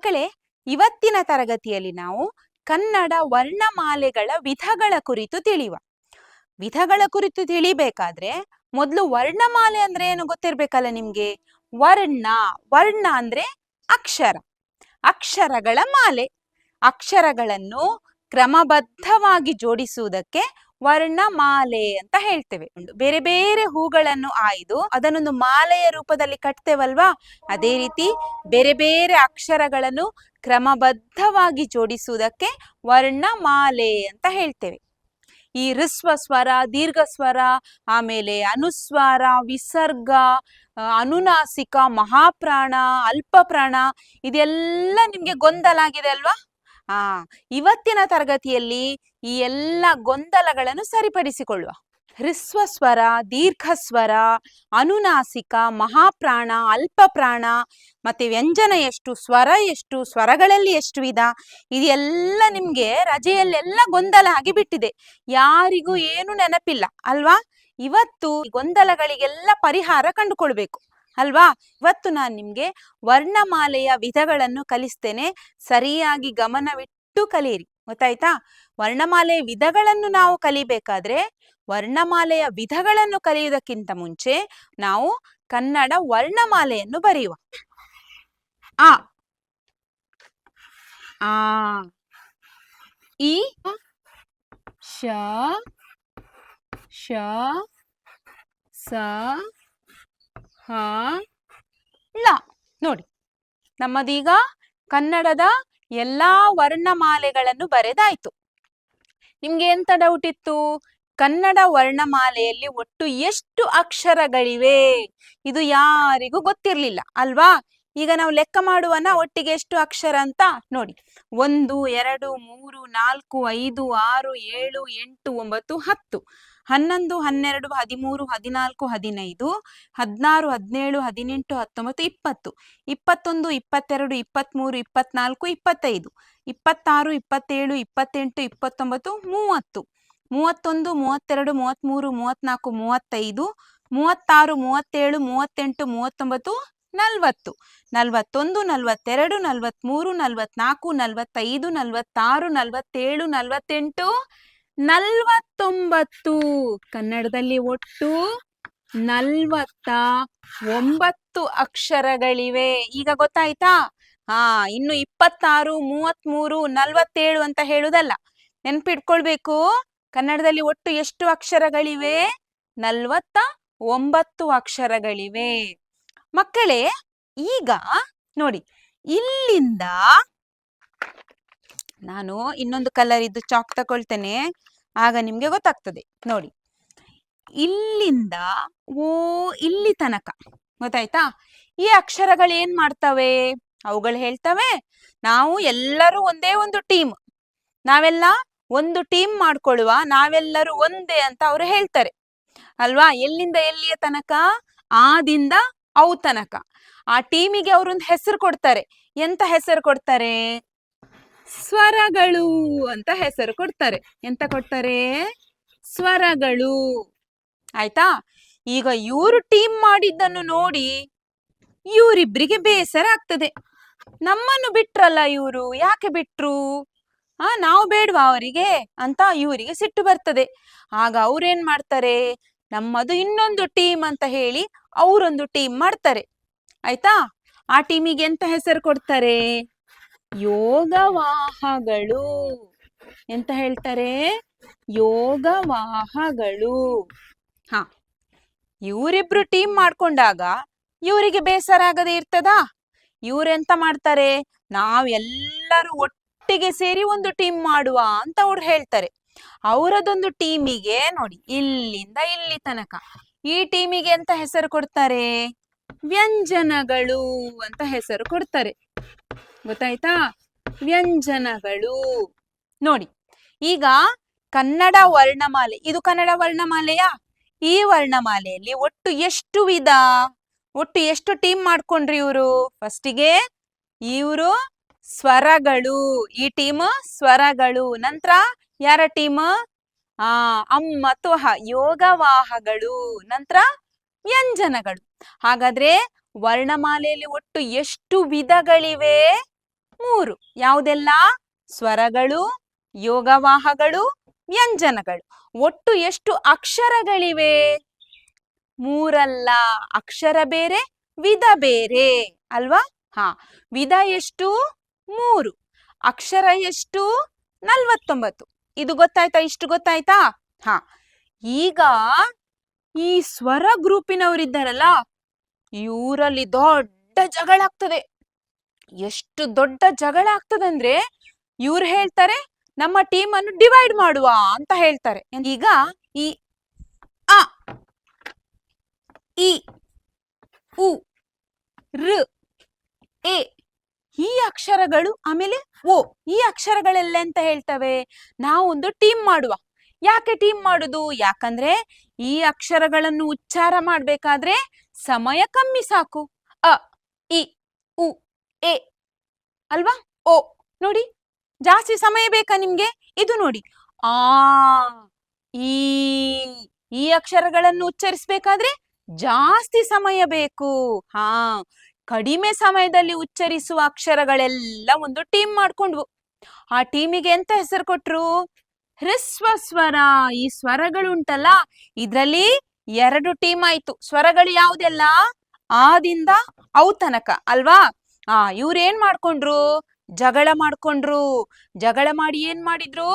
ಮಕ್ಕಳೇ, ಇವತ್ತಿನ ತರಗತಿಯಲ್ಲಿ ನಾವು ಕನ್ನಡ ವರ್ಣಮಾಲೆಗಳ ವಿಧಗಳ ಕುರಿತು ತಿಳಿಯುವ. ವಿಧಗಳ ಕುರಿತು ತಿಳಿಬೇಕಾದ್ರೆ ಮೊದಲು ವರ್ಣಮಾಲೆ ಅಂದ್ರೆ ಏನು ಗೊತ್ತಿರ್ಬೇಕಲ್ಲ ನಿಮ್ಗೆ. ವರ್ಣ ವರ್ಣ ಅಂದ್ರೆ ಅಕ್ಷರ, ಅಕ್ಷರಗಳ ಮಾಲೆ. ಅಕ್ಷರಗಳನ್ನು ಕ್ರಮಬದ್ಧವಾಗಿ ಜೋಡಿಸುವುದಕ್ಕೆ ವರ್ಣಮಾಲೆ ಅಂತ ಹೇಳ್ತೇವೆ. ಬೇರೆ ಬೇರೆ ಹೂಗಳನ್ನು ಆಯ್ದು ಅದನ್ನೊಂದು ಮಾಲೆಯ ರೂಪದಲ್ಲಿ ಕಟ್ತೇವಲ್ವಾ, ಅದೇ ರೀತಿ ಬೇರೆ ಬೇರೆ ಅಕ್ಷರಗಳನ್ನು ಕ್ರಮಬದ್ಧವಾಗಿ ಜೋಡಿಸುವುದಕ್ಕೆ ವರ್ಣಮಾಲೆ ಅಂತ ಹೇಳ್ತೇವೆ. ಈ ಹ್ರಸ್ವ ಸ್ವರ, ದೀರ್ಘ ಸ್ವರ, ಆಮೇಲೆ ಅನುಸ್ವಾರ, ವಿಸರ್ಗ, ಅನುನಾಸಿಕ, ಮಹಾಪ್ರಾಣ, ಅಲ್ಪ ಪ್ರಾಣ, ಇದೆಲ್ಲ ನಿಮ್ಗೆ ಗೊಂದಲ ಆಗಿದೆ ಅಲ್ವಾ. ಇವತ್ತಿನ ತರಗತಿಯಲ್ಲಿ ಈ ಎಲ್ಲ ಗೊಂದಲಗಳನ್ನು ಸರಿಪಡಿಸಿಕೊಳ್ಳುವ. ಹ್ರಸ್ವ ಸ್ವರ, ದೀರ್ಘ ಸ್ವರ, ಅನುನಾಸಿಕ, ಮಹಾಪ್ರಾಣ, ಅಲ್ಪ ಪ್ರಾಣ, ಮತ್ತೆ ವ್ಯಂಜನ ಎಷ್ಟು, ಸ್ವರ ಎಷ್ಟು, ಸ್ವರಗಳಲ್ಲಿ ಎಷ್ಟು ವಿಧ, ಇದೆಲ್ಲ ನಿಮ್ಗೆ ರಜೆಯಲ್ಲೆಲ್ಲ ಗೊಂದಲ ಆಗಿ ಬಿಟ್ಟಿದೆ. ಯಾರಿಗೂ ಏನು ನೆನಪಿಲ್ಲ ಅಲ್ವಾ. ಇವತ್ತು ಗೊಂದಲಗಳಿಗೆಲ್ಲ ಪರಿಹಾರ ಕಂಡುಕೊಳ್ಬೇಕು ಅಲ್ವಾ. ಇವತ್ತು ನಾನು ನಿಮ್ಗೆ ವರ್ಣಮಾಲೆಯ ವಿಧಗಳನ್ನು ಕಲಿಸ್ತೇನೆ. ಸರಿಯಾಗಿ ಗಮನವಿಟ್ಟು ಕಲಿಯಿರಿ, ಗೊತ್ತಾಯ್ತಾ. ವರ್ಣಮಾಲೆಯ ವಿಧಗಳನ್ನು ನಾವು ಕಲಿಬೇಕಾದ್ರೆ ವರ್ಣಮಾಲೆಯ ವಿಧಗಳನ್ನು ಕಲಿಯುವುದಕ್ಕಿಂತ ಮುಂಚೆ ನಾವು ಕನ್ನಡ ವರ್ಣಮಾಲೆಯನ್ನು ಬರೆಯುವ. ಆ ಇ ಶ ಶ ಸ ಹ ಳ. ನೋಡಿ, ನಮ್ಮದೀಗ ಕನ್ನಡದ ಎಲ್ಲಾ ವರ್ಣಮಾಲೆಗಳನ್ನು ಬರೆದಾಯ್ತು. ನಿಮ್ಗೆ ಎಂತ ಡೌಟ್ ಇತ್ತು? ಕನ್ನಡ ವರ್ಣಮಾಲೆಯಲ್ಲಿ ಒಟ್ಟು ಎಷ್ಟು ಅಕ್ಷರಗಳಿವೆ, ಇದು ಯಾರಿಗೂ ಗೊತ್ತಿರ್ಲಿಲ್ಲ ಅಲ್ವಾ. ಈಗ ನಾವು ಲೆಕ್ಕ ಮಾಡುವನ, ಒಟ್ಟಿಗೆ ಎಷ್ಟು ಅಕ್ಷರ ಅಂತ ನೋಡಿ. 1 2 3 4 5 6 7 8 9 10 11 12 13 14 15 16 17 18 19 20 21 22 23 24 25 26 27 28 29 30 31 32 33 34 35 36 37 38 39 40 41 42 43 44 45 46 47 48 49. ಕನ್ನಡದಲ್ಲಿ ಒಟ್ಟು 49 ಅಕ್ಷರಗಳಿವೆ. ಈಗ ಗೊತ್ತಾಯ್ತಾ? ಇನ್ನು 26 33 47 ಅಂತ ಹೇಳುದಲ್ಲ, ನೆನ್ಪಿಟ್ಕೊಳ್ಬೇಕು. ಕನ್ನಡದಲ್ಲಿ ಒಟ್ಟು ಎಷ್ಟು ಅಕ್ಷರಗಳಿವೆ? 49 ಅಕ್ಷರಗಳಿವೆ. ಮಕ್ಕಳೇ, ಈಗ ನೋಡಿ, ಇಲ್ಲಿಂದ ನಾನು ಇನ್ನೊಂದು ಕಲರ್ ಇದ್ದು ಚಾಕ್ ತಗೊಳ್ತೇನೆ, ಆಗ ನಿಮ್ಗೆ ಗೊತ್ತಾಗ್ತದೆ. ನೋಡಿ, ಇಲ್ಲಿಂದ ಇಲ್ಲಿ ತನಕ ಗೊತ್ತಾಯ್ತಾ. ಈ ಅಕ್ಷರಗಳು ಏನ್ ಮಾಡ್ತವೆ? ಅವುಗಳು ಹೇಳ್ತವೆ, ನಾವು ಎಲ್ಲರೂ ಒಂದೇ ಒಂದು ಟೀಮ್, ನಾವೆಲ್ಲ ಒಂದು ಟೀಮ್ ಮಾಡ್ಕೊಳ್ಳುವ, ನಾವೆಲ್ಲರೂ ಒಂದೇ ಅಂತ ಅವರು ಹೇಳ್ತಾರೆ ಅಲ್ವಾ. ಎಲ್ಲಿಂದ ಎಲ್ಲಿಯ ತನಕ? ಆದಿಂದ ಅವು ತನಕ. ಆ ಟೀಮಿಗೆ ಅವರೊಂದು ಹೆಸರು ಕೊಡ್ತಾರೆ. ಎಂತ ಹೆಸರು ಕೊಡ್ತಾರೆ? ಸ್ವರಗಳು ಅಂತ ಹೆಸರು ಕೊಡ್ತಾರೆ. ಎಂತ ಕೊಡ್ತಾರೆ? ಸ್ವರಗಳು. ಆಯ್ತಾ. ಈಗ ಇವರು ಟೀಮ್ ಮಾಡಿದ್ದನ್ನು ನೋಡಿ ಇವರಿಬ್ಬರಿಗೆ ಬೇಸರ ಆಗ್ತದೆ. ನಮ್ಮನ್ನು ಬಿಟ್ರಲ್ಲ ಇವರು, ಯಾಕೆ ಬಿಟ್ರು? ನಾವು ಬೇಡ್ವಾ ಅವರಿಗೆ ಅಂತ ಇವರಿಗೆ ಸಿಟ್ಟು ಬರ್ತದೆ. ಆಗ ಅವ್ರೇನ್ ಮಾಡ್ತಾರೆ? ನಮ್ಮದು ಇನ್ನೊಂದು ಟೀಮ್ ಅಂತ ಹೇಳಿ ಅವರೊಂದು ಟೀಮ್ ಮಾಡ್ತಾರೆ. ಆಯ್ತಾ. ಆ ಟೀಮಿಗೆ ಎಂತ ಹೆಸರು ಕೊಡ್ತಾರೆ? ಯೋಗವಾಹಗಳು. ಎಂತ ಹೇಳ್ತಾರೆ? ಯೋಗವಾಹಗಳು. ಇವರಿಬ್ರು ಟೀಮ್ ಮಾಡ್ಕೊಂಡಾಗ ಇವರಿಗೆ ಬೇಸರ ಆಗದೆ ಇರ್ತದಾ? ಇವ್ರೆಂತ ಮಾಡ್ತಾರೆ? ನಾವೆಲ್ಲರೂ ಒಟ್ಟಿಗೆ ಸೇರಿ ಒಂದು ಟೀಮ್ ಮಾಡುವ ಅಂತ ಅವ್ರು ಹೇಳ್ತಾರೆ. ಅವರದೊಂದು ಟೀಮಿಗೆ ನೋಡಿ, ಇಲ್ಲಿಂದ ಇಲ್ಲಿ ತನಕ, ಈ ಟೀಮಿಗೆ ಎಂತ ಹೆಸರು ಕೊಡ್ತಾರೆ? ವ್ಯಂಜನಗಳು ಅಂತ ಹೆಸರು ಕೊಡ್ತಾರೆ. ಗೊತ್ತಾಯ್ತಾ? ವ್ಯಂಜನಗಳು. ನೋಡಿ, ಈಗ ಕನ್ನಡ ವರ್ಣಮಾಲೆ, ಇದು ಕನ್ನಡ ವರ್ಣಮಾಲೆಯಾ? ಈ ವರ್ಣಮಾಲೆಯಲ್ಲಿ ಒಟ್ಟು ಎಷ್ಟು ವಿಧ, ಒಟ್ಟು ಎಷ್ಟು ಟೀಮ್ ಮಾಡ್ಕೊಂಡ್ರಿ ಇವರು? ಫಸ್ಟಿಗೆ ಇವರು ಸ್ವರಗಳು, ಈ ಟೀಮ್ ಸ್ವರಗಳು. ನಂತರ ಯಾರ ಟೀಮ್? ಮತ್ತು ಯೋಗವಾಹಗಳು. ನಂತರ ವ್ಯಂಜನಗಳು. ಹಾಗಾದ್ರೆ ವರ್ಣಮಾಲೆಯಲ್ಲಿ ಒಟ್ಟು ಎಷ್ಟು ವಿಧಗಳಿವೆ? ಯಾವುದೆಲ್ಲ? ಸ್ವರಗಳು, ಯೋಗವಾಹಗಳು, ವ್ಯಂಜನಗಳು. ಒಟ್ಟು ಎಷ್ಟು ಅಕ್ಷರಗಳಿವೆ? 3 ಅಲ್ಲ. ಅಕ್ಷರ ಬೇರೆ, ವಿಧ ಬೇರೆ ಅಲ್ವಾ? ವಿಧ ಎಷ್ಟು? 3. ಅಕ್ಷರ ಎಷ್ಟು? 49. ಇದು ಗೊತ್ತಾಯ್ತಾ? ಇಷ್ಟು ಗೊತ್ತಾಯ್ತಾ? ಈಗ ಈ ಸ್ವರ ಗ್ರೂಪಿನವರಿದ್ದಾರಲ್ಲ, ಇವರಲ್ಲಿ ದೊಡ್ಡ ಜಗಳ ಆಗ್ತದೆ. ಎಷ್ಟು ದೊಡ್ಡ ಜಗಳ ಆಗ್ತದಂದ್ರೆ, ಇವ್ರು ಹೇಳ್ತಾರೆ ನಮ್ಮ ಟೀಮ್ ಅನ್ನು ಡಿವೈಡ್ ಮಾಡುವ ಅಂತ ಹೇಳ್ತಾರೆ. ಈಗ ಈ ಅ, ಇ, ಉ, ಋ, ಎ ಈ ಅಕ್ಷರಗಳು, ಆಮೇಲೆ ಓ ಈ ಅಕ್ಷರಗಳೆಲ್ಲ ಅಂತ ಹೇಳ್ತವೆ, ನಾವೊಂದು ಟೀಮ್ ಮಾಡುವ. ಯಾಕೆ ಟೀಮ್ ಮಾಡುದು? ಯಾಕಂದ್ರೆ ಈ ಅಕ್ಷರಗಳನ್ನು ಉಚ್ಚಾರ ಮಾಡ್ಬೇಕಾದ್ರೆ ಸಮಯ ಕಮ್ಮಿ ಸಾಕು. ಅ, ಇ, ಉ, ಎ ಅಲ್ವಾ? ಓ ನೋಡಿ, ಜಾಸ್ತಿ ಸಮಯ ಬೇಕಾ ನಿಮ್ಗೆ? ಇದು ನೋಡಿ, ಆ, ಈ ಅಕ್ಷರಗಳನ್ನು ಉಚ್ಚರಿಸಬೇಕಾದ್ರೆ ಜಾಸ್ತಿ ಸಮಯ ಬೇಕು. ಕಡಿಮೆ ಸಮಯದಲ್ಲಿ ಉಚ್ಚರಿಸುವ ಅಕ್ಷರಗಳೆಲ್ಲ ಒಂದು ಟೀಮ್ ಮಾಡ್ಕೊಂಡ್ವು. ಆ ಟೀಮಿಗೆ ಎಂತ ಹೆಸರು ಕೊಟ್ರು? ಹ್ರಸ್ವ ಸ್ವರ. ಈ ಸ್ವರಗಳು ಉಂಟಲ್ಲ, ಇದ್ರಲ್ಲಿ 2 ಟೀಮ್ ಆಯ್ತು. ಸ್ವರಗಳು ಯಾವುದೆಲ್ಲ? ಆದಿಂದ ಔ ತನಕ ಅಲ್ವಾ? ಇವ್ರೇನ್ ಮಾಡ್ಕೊಂಡ್ರು? ಜಗಳ ಮಾಡ್ಕೊಂಡ್ರು. ಜಗಳ ಮಾಡಿ ಏನ್ ಮಾಡಿದ್ರು?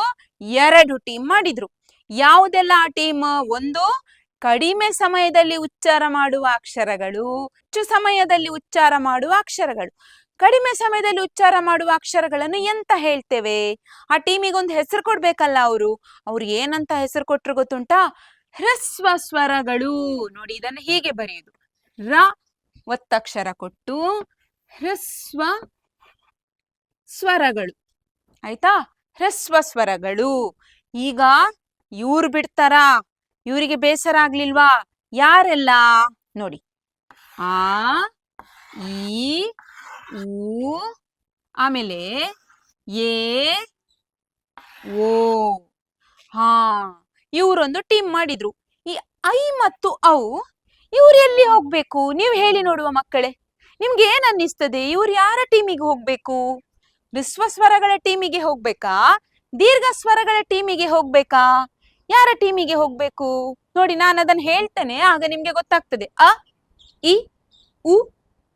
2 ಟೀಮ್ ಮಾಡಿದ್ರು. ಯಾವುದೆಲ್ಲ ಆ ಟೀಮ್? ಒಂದು, ಕಡಿಮೆ ಸಮಯದಲ್ಲಿ ಉಚ್ಚಾರ ಮಾಡುವ ಅಕ್ಷರಗಳು, ಹೆಚ್ಚು ಸಮಯದಲ್ಲಿ ಉಚ್ಚಾರ ಮಾಡುವ ಅಕ್ಷರಗಳು. ಕಡಿಮೆ ಸಮಯದಲ್ಲಿ ಉಚ್ಚಾರ ಮಾಡುವ ಅಕ್ಷರಗಳನ್ನು ಎಂತ ಹೇಳ್ತೇವೆ? ಆ ಟೀಮಿಗೆ ಒಂದು ಹೆಸರು ಕೊಡ್ಬೇಕಲ್ಲ. ಅವ್ರು ಏನಂತ ಹೆಸರು ಕೊಟ್ರು ಗೊತ್ತುಂಟಾ? ಹ್ರಸ್ವ ಸ್ವರಗಳು. ನೋಡಿ, ಇದನ್ನು ಹೀಗೆ ಬರೆಯುದು. ರ ಒತ್ತಕ್ಷರ ಕೊಟ್ಟು ಹ್ರಸ್ವ ಸ್ವರಗಳು. ಆಯ್ತಾ? ಹ್ರಸ್ವ ಸ್ವರಗಳು. ಈಗ ಇವ್ರು ಬಿಡ್ತಾರಾ? ಇವರಿಗೆ ಬೇಸರ ಆಗ್ಲಿಲ್ವಾ? ಯಾರೆಲ್ಲ ನೋಡಿ, ಆ, ಈ, ಊ, ಆಮೇಲೆ ಎ, ಓ. ಇವರೊಂದು ಟೀಮ್ ಮಾಡಿದ್ರು. ಈ ಐ ಮತ್ತು ಔ ಇವ್ರು ಎಲ್ಲಿ ಹೋಗ್ಬೇಕು? ನೀವು ಹೇಳಿ ನೋಡುವ ಮಕ್ಕಳೇ. ನಿಮ್ಗೆ ಏನ್ ಅನ್ನಿಸ್ತದೆ? ಇವ್ರು ಯಾರ ಟೀಮಿಗೆ ಹೋಗ್ಬೇಕು? ಹ್ರಸ್ವ ಸ್ವರಗಳ ಟೀಮಿಗೆ ಹೋಗ್ಬೇಕಾ? ದೀರ್ಘ ಸ್ವರಗಳ ಟೀಮಿಗೆ ಹೋಗ್ಬೇಕಾ? ಯಾರ ಟೀಮಿಗೆ ಹೋಗ್ಬೇಕು? ನೋಡಿ, ನಾನು ಅದನ್ನು ಹೇಳ್ತೇನೆ, ಆಗ ನಿಮ್ಗೆ ಗೊತ್ತಾಗ್ತದೆ. ಅ, ಇ, ಉ,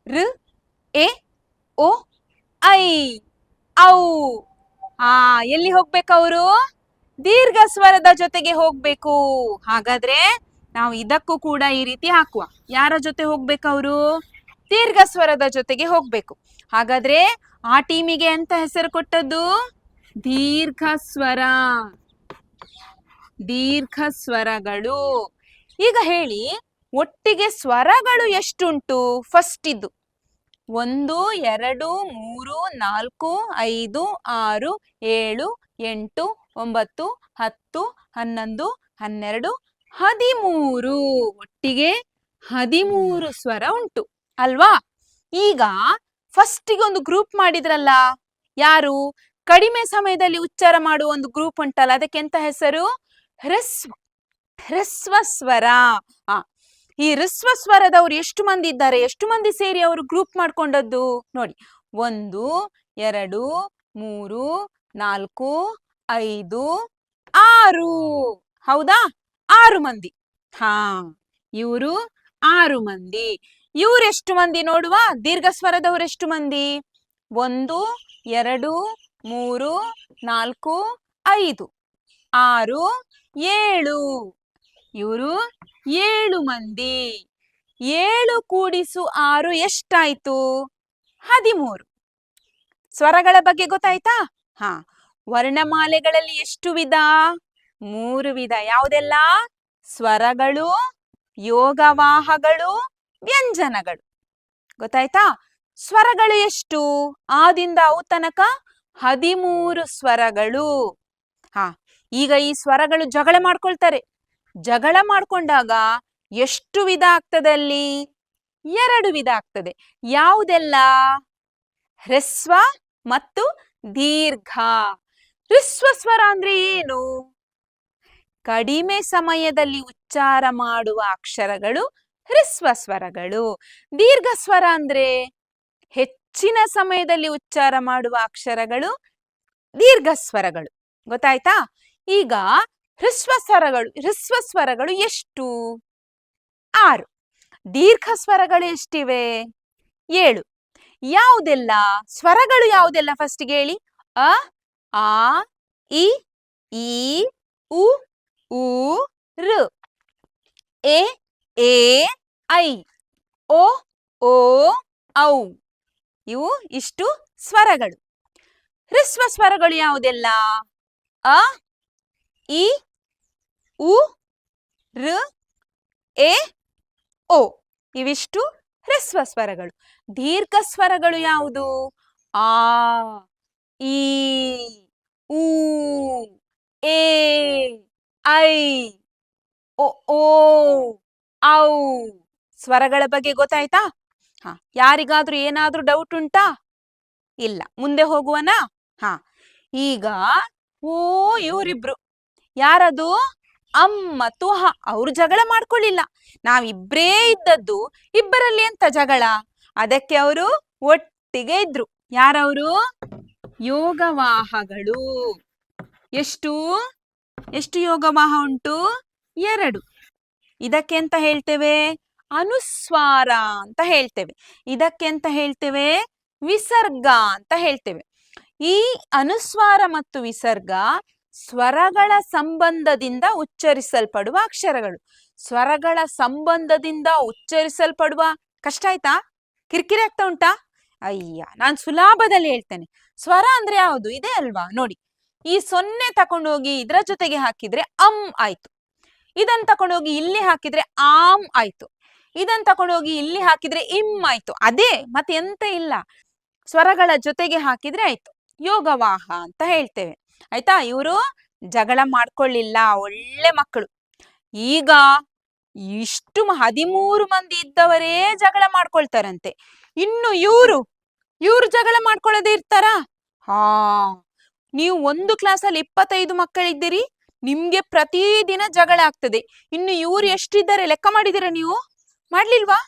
ಋ, ಎ, ಓ, ಐ, ಔ. ಎಲ್ಲಿ ಹೋಗ್ಬೇಕು ಅವರು? ದೀರ್ಘ ಸ್ವರದ ಜೊತೆಗೆ ಹೋಗ್ಬೇಕು. ಹಾಗಾದ್ರೆ ನಾವು ಇದಕ್ಕೂ ಕೂಡ ಈ ರೀತಿ ಹಾಕುವ. ಯಾರ ಜೊತೆ ಹೋಗ್ಬೇಕು ಅವರು? ದೀರ್ಘ ಸ್ವರದ ಜೊತೆಗೆ ಹೋಗ್ಬೇಕು. ಹಾಗಾದ್ರೆ ಆ ಟೀಮಿಗೆ ಅಂತ ಹೆಸರು ಕೊಟ್ಟದ್ದು? ದೀರ್ಘ ಸ್ವರ. ದೀರ್ಘ ಸ್ವರಗಳು. ಈಗ ಹೇಳಿ, ಒಟ್ಟಿಗೆ ಸ್ವರಗಳು ಎಷ್ಟುಂಟು? ಫಸ್ಟ್ ಇದ್ದು 1 2 3 4 5 6 7 8 9 10 11 12 13. ಒಟ್ಟಿಗೆ 13 ಸ್ವರ ಉಂಟು ಅಲ್ವಾ? ಈಗ ಫಸ್ಟಿಗೆ ಒಂದು ಗ್ರೂಪ್ ಮಾಡಿದ್ರಲ್ಲ, ಯಾರು? ಕಡಿಮೆ ಸಮಯದಲ್ಲಿ ಉಚ್ಚಾರ ಮಾಡುವ ಒಂದು ಗ್ರೂಪ್ ಉಂಟಲ್ಲ, ಅದಕ್ಕೆ ಎಂತ ಹೆಸರು? ಹ್ರಸ್ವ ಸ್ವರ. ಈ ಹ್ರಸ್ವ ಸ್ವರದವರು ಎಷ್ಟು ಮಂದಿ ಇದ್ದಾರೆ? ಎಷ್ಟು ಮಂದಿ ಸೇರಿ ಅವರು ಗ್ರೂಪ್ ಮಾಡ್ಕೊಂಡದ್ದು? ನೋಡಿ, 1 2 3 4 5 6. ಹೌದಾ? 6 ಮಂದಿ. ಇವರು 6 ಮಂದಿ. ಇವರೆಷ್ಟು ಮಂದಿ ನೋಡುವ? ದೀರ್ಘ ಸ್ವರದವರು ಎಷ್ಟು ಮಂದಿ? 1 2 3 4 5 6 7. ಇವರು 7 ಮಂದಿ. 7 ಕೂಡಿಸು 6 ಎಷ್ಟಾಯ್ತು? 13. ಸ್ವರಗಳ ಬಗ್ಗೆ ಗೊತ್ತಾಯ್ತಾ? ವರ್ಣಮಾಲೆಗಳಲ್ಲಿ ಎಷ್ಟು ವಿಧ? 3 ವಿಧ. ಯಾವುದೆಲ್ಲ? ಸ್ವರಗಳು, ಯೋಗವಾಹಗಳು, ವ್ಯಂಜನಗಳು. ಗೊತ್ತಾಯ್ತಾ? ಸ್ವರಗಳು ಎಷ್ಟು? ಆದಿಂದ ಔ ತನಕ 13 ಸ್ವರಗಳು. ಈಗ ಈ ಸ್ವರಗಳು ಜಗಳ ಮಾಡ್ಕೊಳ್ತಾರೆ. ಜಗಳ ಮಾಡ್ಕೊಂಡಾಗ ಎಷ್ಟು ವಿಧ ಆಗ್ತದೆ ಅಲ್ಲಿ? 2 ವಿಧ ಆಗ್ತದೆ. ಯಾವುದೆಲ್ಲ? ಹ್ರಸ್ವ ಮತ್ತು ದೀರ್ಘ. ಹ್ರಸ್ವ ಸ್ವರ ಅಂದ್ರೆ ಏನು? ಕಡಿಮೆ ಸಮಯದಲ್ಲಿ ಉಚ್ಚಾರ ಮಾಡುವ ಅಕ್ಷರಗಳು ಹ್ರಸ್ವ ಸ್ವರಗಳು. ದೀರ್ಘ ಸ್ವರ ಅಂದ್ರೆ ಹೆಚ್ಚಿನ ಸಮಯದಲ್ಲಿ ಉಚ್ಚಾರ ಮಾಡುವ ಅಕ್ಷರಗಳು ದೀರ್ಘ ಸ್ವರಗಳು. ಗೊತ್ತಾಯ್ತಾ? ಈಗ ಹ್ರಸ್ವ ಸ್ವರಗಳು ಎಷ್ಟು? 6. ದೀರ್ಘ ಸ್ವರಗಳು ಎಷ್ಟಿವೆ? 7. ಯಾವುದೆಲ್ಲ ಸ್ವರಗಳು? ಯಾವುದೆಲ್ಲ ಫಸ್ಟಿಗೆ ಹೇಳಿ? ಅ, ಆ, ಇ, ಈ, ಉ, ಊ, ಋ. ಎ, ಏ, ಐ, ಓ, ಓ, ಔ. ಇವು ಇಷ್ಟು ಸ್ವರಗಳು. ಹ್ರಸ್ವ ಸ್ವರಗಳು ಯಾವುದೆಲ್ಲ? ಅ, ಇ, ಉ, ಋ, ಎ, ಓ. ಇವಿಷ್ಟು ಹ್ರಸ್ವ ಸ್ವರಗಳು. ದೀರ್ಘ ಸ್ವರಗಳು ಯಾವುದು? ಆ, ಈ, ಊ, ಎ, ಐ, ಓ, ಓ, ಔ. ಸ್ವರಗಳ ಬಗ್ಗೆ ಗೊತ್ತಾಯ್ತಾ? ಯಾರಿಗಾದ್ರೂ ಏನಾದ್ರೂ ಡೌಟ್ ಉಂಟಾ? ಇಲ್ಲ. ಮುಂದೆ ಹೋಗುವನಾ? ಈಗ ಓ ಇವರಿಬ್ರು ಯಾರದು? ಅಮ್ ಮತ್ತು ಹ. ಅವ್ರು ಜಗಳ ಮಾಡ್ಕೊಳ್ಳಿಲ್ಲ. ನಾವಿಬ್ರೇ ಇದ್ದದ್ದು, ಇಬ್ಬರಲ್ಲಿ ಎಂತ ಜಗಳ? ಅದಕ್ಕೆ ಅವರು ಒಟ್ಟಿಗೆ ಇದ್ರು. ಯಾರವರು? ಯೋಗವಾಹಗಳು. ಎಷ್ಟು ಎಷ್ಟು ಯೋಗವಾಹ ಉಂಟು? 2. ಇದಕ್ಕೆ ಎಂತ ಹೇಳ್ತೇವೆ? ಅನುಸ್ವಾರ ಅಂತ ಹೇಳ್ತೇವೆ. ಇದಕ್ಕೆ ಎಂತ ಹೇಳ್ತೇವೆ? ವಿಸರ್ಗ ಅಂತ ಹೇಳ್ತೇವೆ. ಈ ಅನುಸ್ವಾರ ಮತ್ತು ವಿಸರ್ಗ ಸ್ವರಗಳ ಸಂಬಂಧದಿಂದ ಉಚ್ಚರಿಸಲ್ಪಡುವ ಅಕ್ಷರಗಳು. ಸ್ವರಗಳ ಸಂಬಂಧದಿಂದ ಉಚ್ಚರಿಸಲ್ಪಡುವ. ಕಷ್ಟ ಆಯ್ತಾ? ಕಿರಿಕಿರಿ ಆಗ್ತಾ ಉಂಟಾ? ಅಯ್ಯ, ನಾನು ಸುಲಭದಲ್ಲಿ ಹೇಳ್ತೇನೆ. ಸ್ವರ ಅಂದ್ರೆ ಯಾವುದು? ಇದೆ ಅಲ್ವಾ? ನೋಡಿ, ಈ 0 ತಕೊಂಡೋಗಿ ಇದರ ಜೊತೆಗೆ ಹಾಕಿದ್ರೆ ಆಯ್ತು. ಇದನ್ನ ತಕೊಂಡೋಗಿ ಇಲ್ಲಿ ಹಾಕಿದ್ರೆ ಆಮ್ ಆಯ್ತು. ಇದನ್ನ ತಕೊಂಡೋಗಿ ಇಲ್ಲಿ ಹಾಕಿದ್ರೆ ಆಯ್ತು. ಅದೇ, ಮತ್ತೆ ಎಂತ ಇಲ್ಲ. ಸ್ವರಗಳ ಜೊತೆಗೆ ಹಾಕಿದ್ರೆ ಆಯ್ತು. ಯೋಗವಾಹ ಅಂತ ಹೇಳ್ತೇವೆ. ಆಯ್ತಾ? ಇವರು ಜಗಳ ಮಾಡ್ಕೊಳ್ಳಿಲ್ಲ, ಒಳ್ಳೆ ಮಕ್ಕಳು. ಈಗ ಇಷ್ಟು 13 ಮಂದಿ ಇದ್ದವರೇ ಜಗಳ ಮಾಡ್ಕೊಳ್ತಾರಂತೆ. ಇನ್ನು ಇವ್ರು ಜಗಳ ಮಾಡ್ಕೊಳ್ಳೋದೇ ಇರ್ತಾರಾ? ನೀವು ಒಂದು ಕ್ಲಾಸಲ್ಲಿ 25 ಮಕ್ಕಳಿದ್ದೀರಿ, ನಿಮ್ಗೆ ಪ್ರತಿದಿನ ಜಗಳ ಆಗ್ತದೆ. ಇನ್ನು ಇವ್ರು ಎಷ್ಟಿದ್ದಾರೆ ಲೆಕ್ಕ ಮಾಡಿದಿರ ನೀವು? ಮಾಡ್ಲಿಲ್ವಾ?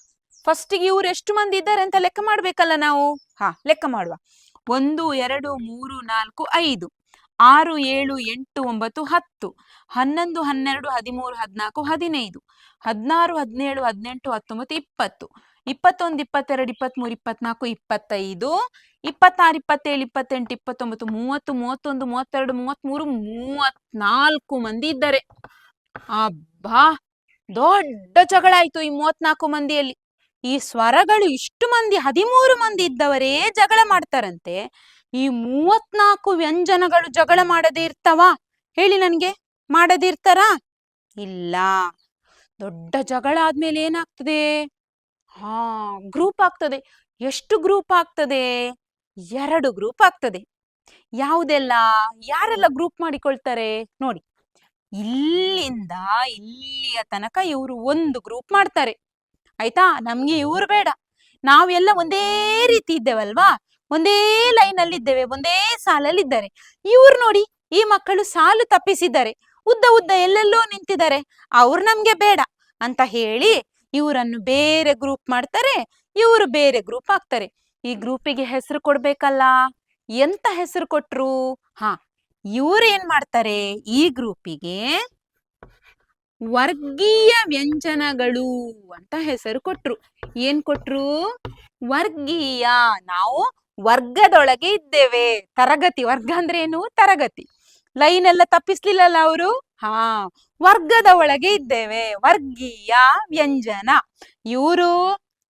ಫಸ್ಟಿಗೆ ಇವ್ರು ಎಷ್ಟು ಮಂದಿ ಇದ್ದಾರೆ ಅಂತ ಲೆಕ್ಕ ಮಾಡ್ಬೇಕಲ್ಲ ನಾವು. ಲೆಕ್ಕ ಮಾಡುವ. 1 2 3 4 5 6 7 8 9 10 11 12 13 14 15 16 17 18 19 20 21 22 23 24 25 26 27 28 29 30 31 32 33 34 ಮಂದಿ ಇದ್ದಾರೆ. ಅಬ್ಬಾ, ದೊಡ್ಡ ಜಗಳ ಆಯ್ತು ಈ 34 ಮಂದಿಯಲ್ಲಿ. ಈ ಸ್ವರಗಳು ಇಷ್ಟು ಮಂದಿ 13 ಮಂದಿ ಇದ್ದವರೇ ಜಗಳ ಮಾಡ್ತಾರಂತೆ. ಈ 34 ವ್ಯಂಜನಗಳು ಜಗಳ ಮಾಡದೇ ಇರ್ತಾವ? ಹೇಳಿ ನನ್ಗೆ, ಮಾಡದೇ ಇರ್ತಾರಾ? ಇಲ್ಲ. ದೊಡ್ಡ ಜಗಳ ಆದ್ಮೇಲೆ ಏನಾಗ್ತದೆ? ಗ್ರೂಪ್ ಆಗ್ತದೆ. ಎಷ್ಟು ಗ್ರೂಪ್ ಆಗ್ತದೆ? 2 ಗ್ರೂಪ್ ಆಗ್ತದೆ. ಯಾವುದೆಲ್ಲ? ಯಾರೆಲ್ಲ ಗ್ರೂಪ್ ಮಾಡಿಕೊಳ್ತಾರೆ ನೋಡಿ. ಇಲ್ಲಿಂದ ಇಲ್ಲಿಯ ತನಕ ಇವರು ಒಂದು ಗ್ರೂಪ್ ಮಾಡ್ತಾರೆ. ಆಯ್ತಾ? ನಮ್ಗೆ ಇವ್ರು ಬೇಡ. ನಾವೆಲ್ಲ ಒಂದೇ ರೀತಿ ಇದ್ದೇವಲ್ವಾ? ಒಂದೇ ಲೈನ್ ಅಲ್ಲಿ ಇದ್ದೇವೆ, ಒಂದೇ ಸಾಲಲ್ಲಿ ಇದ್ದಾರೆ. ಇವ್ರು ನೋಡಿ, ಈ ಮಕ್ಕಳು ಸಾಲು ತಪ್ಪಿಸಿದ್ದಾರೆ, ಉದ್ದ ಉದ್ದ ಎಲ್ಲೆಲ್ಲೋ ನಿಂತಿದ್ದಾರೆ. ಅವ್ರು ನಮ್ಗೆ ಬೇಡ ಅಂತ ಹೇಳಿ ಇವರನ್ನು ಬೇರೆ ಗ್ರೂಪ್ ಮಾಡ್ತಾರೆ, ಇವರು ಬೇರೆ ಗ್ರೂಪ್ ಆಗ್ತಾರೆ. ಈ ಗ್ರೂಪಿಗೆ ಹೆಸರು ಕೊಡ್ಬೇಕಲ್ಲ. ಎಂತ ಹೆಸರು ಕೊಟ್ರು? ಇವ್ರು ಏನ್ ಮಾಡ್ತಾರೆ? ಈ ಗ್ರೂಪಿಗೆ ವರ್ಗೀಯ ವ್ಯಂಜನಗಳು ಅಂತ ಹೆಸರು ಕೊಟ್ರು. ಏನ್ ಕೊಟ್ರು? ವರ್ಗೀಯ. ನಾವು ವರ್ಗದೊಳಗೆ ಇದ್ದೇವೆ. ತರಗತಿ. ವರ್ಗ ಅಂದ್ರೆ ಏನು? ತರಗತಿ. ಲೈನ್ ಎಲ್ಲ ತಪ್ಪಿಸ್ಲಿಲ್ಲಲ್ಲ ಅವರು. ವರ್ಗದ ಒಳಗೆ ಇದ್ದೇವೆ. ವರ್ಗೀಯ ವ್ಯಂಜನ. ಇವರು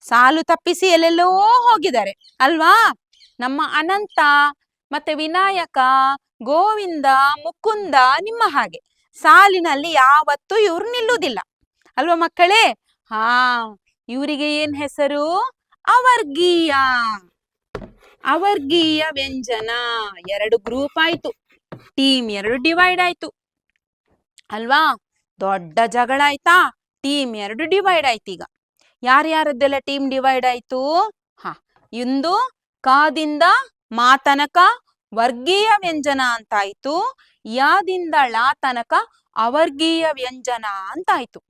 ಸಾಲು ತಪ್ಪಿಸಿ ಎಲ್ಲೆಲ್ಲೋ ಹೋಗಿದ್ದಾರೆ ಅಲ್ವಾ? ನಮ್ಮ ಅನಂತ ಮತ್ತೆ ವಿನಾಯಕ, ಗೋವಿಂದ, ಮುಕುಂದ ನಿಮ್ಮ ಹಾಗೆ ಸಾಲಿನಲ್ಲಿ ಯಾವತ್ತೂ ಇವ್ರು ನಿಲ್ಲುವುದಿಲ್ಲ ಅಲ್ವಾ ಮಕ್ಕಳೇ? ಇವರಿಗೆ ಏನ್ ಹೆಸರು? ಅವರ್ಗೀಯ. ಅವರ್ಗೀಯ ವ್ಯಂಜನ. 2 ಗ್ರೂಪ್ ಆಯ್ತು. ಟೀಮ್ 2 ಡಿವೈಡ್ ಆಯ್ತು ಅಲ್ವಾ? ದೊಡ್ಡ ಜಗಳ ಆಯ್ತಾ? ಟೀಮ್ 2 ಡಿವೈಡ್ ಆಯ್ತು. ಈಗ ಯಾರ್ಯಾರದ್ದೆಲ್ಲ ಟೀಮ್ ಡಿವೈಡ್ ಆಯ್ತು? ಇಂದು ಕಾದಿಂದ ಮಾ ತನಕ ವರ್ಗೀಯ ವ್ಯಂಜನ ಅಂತಾಯ್ತು. ಯಾದಿಂದ ಲಾ ತನಕ ಅವರ್ಗೀಯ ವ್ಯಂಜನ ಅಂತಾಯ್ತು.